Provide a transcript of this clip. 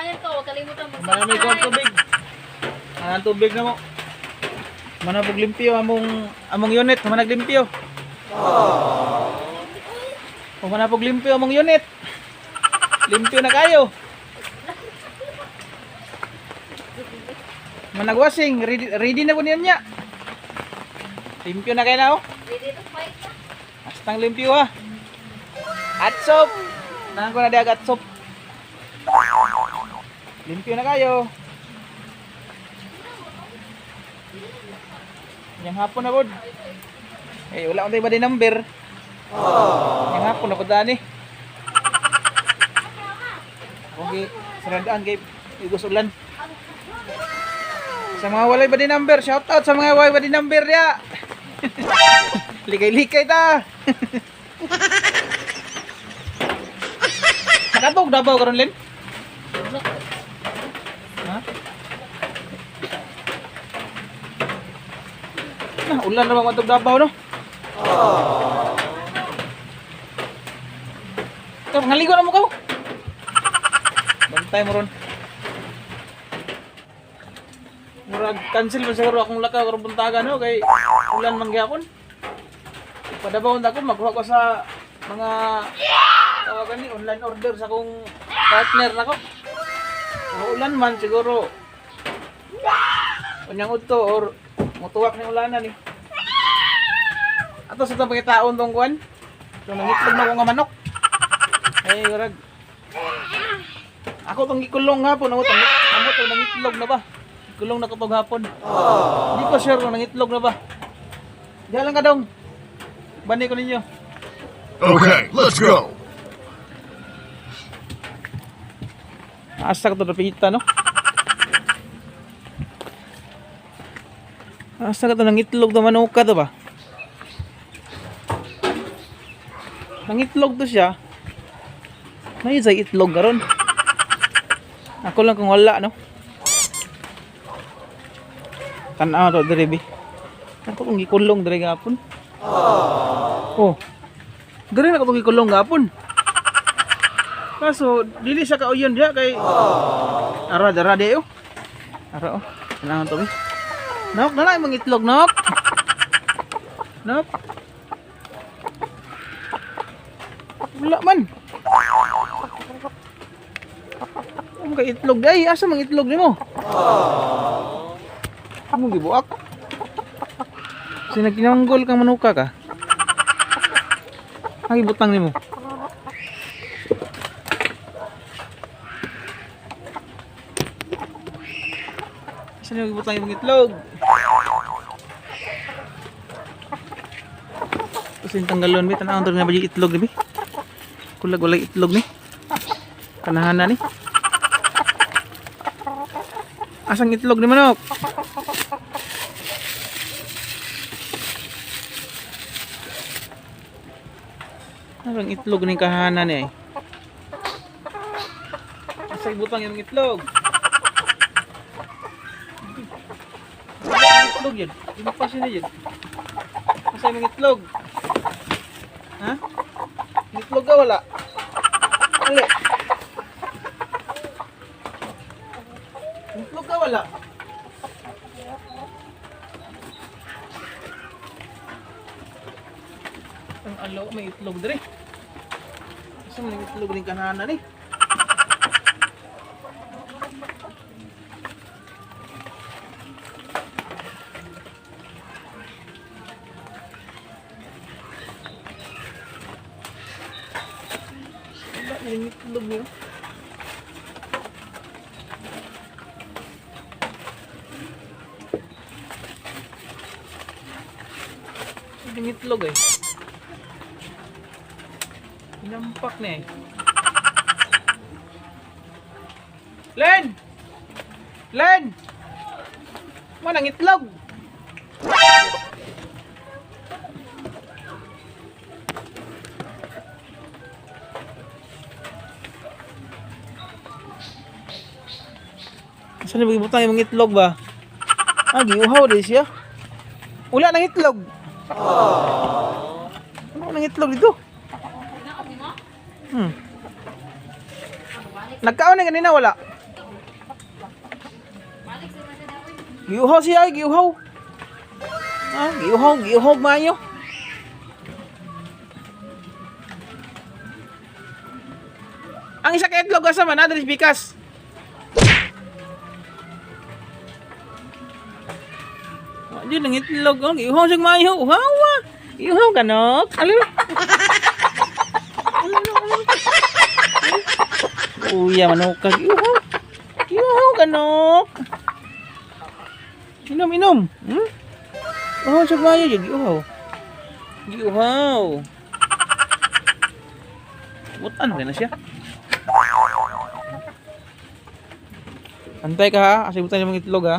Manalangin ko, huwag kalimutan Marami ko ang tubig. Ang tubig na mo. Manapog limpyo among unit, managlimpyo. Kung manapog limpyo among unit. Limpyo na kayo. Managwasing, ready na po niya. Limpyo na kayo na oh. Ready to fight na. Astang limpyo ha. At soap. Nahan ko na diag at soap. Limpyo na kayo. Yang hapon na pod. Eh wala akong tayo ba din number. Yang hapon na pod ni. Okay, saradaan kay Igos Ulan. Sa mga walay ba din number, shout out sa mga walay ba din number ya. Likay-likay ta. Nakatog Davao karon Len? Ha? Nah, ulan na matog Davao no? Ito, ngaligo na mo ka. Bantay mo ron. Murag cancel man siguro akong lakaw karon buntagan no kay ulan man gyapon. Padabawon ako magkuha ko sa mga tawagan ni online order sa akong partner nako. Kung ulan man siguro. Unyang udto or mutuwak ni ulanan ni. Ato sa tabang taon tong kuan. So nangitlog na ko nga manok. Ay urag. Ako tong gikulong hapon ako tong nangitlog na ba? Kulong na kapag hapon. Hindi ko sure kung nangitlog na ba. Diyan lang ka dong. Bani ko ninyo. Okay, let's go. Asa ka to napita no? Asa ka to nangitlog na manuka to ba? Nangitlog to siya. May isa itlog karon. Ako lang kung wala no. Tanaw to dire bi. Ako kung gikulong dire gapon. Oh. Dire na ko gikulong gapon. Kaso dili sa kauyon diha kay ara de oh. Ara oh. Tanaw to bi. Nok na lang itlog nok. Nok. Wala man. Ang kay itlog day, asa mang itlog nimo? Amo gibuak. Sinaginanggol kang manuka ka. Ang ibutang nimo. Saan yung ibutang imong itlog? Kasi tanggalon mi tanaw na ba itlog ni? Kulag wala itlog ni. Kanahan na ni. Asang itlog ni manok? Asang itlog ni kahanan ni ay. Asa ibutang yung itlog? Itlog yan. Imapasin na yan. Asa yung itlog? Ha? Itlog ka wala? Ali. Itlog ka wala? Ang alaw may itlog dire. Asa may itlog ning kanana ni? Wala may itlog niyo. Yung itlog eh. Inampak na eh. Len! Len! Manang itlog! Saan na butang yung itlog ba? Ah, giuhaw din siya. Wala nang itlog. Ano nang itlog dito? Nagkaon na kanina wala. Giuhaw siya, giuhaw. Ah, giuhaw maayo. Ang isa ka itlog asa man adres bikas. Di nang itlog, oh, giuhaw siya maayo. Uhaw. Giuhaw kanok. Alo. Uya manok ka giuhaw. Giuhaw kanok. Inom. Oh, siya maayo jud giuhaw. Giuhaw. Mutan rin na siya. Antay ka ha, asibutan yung mga itlog ha.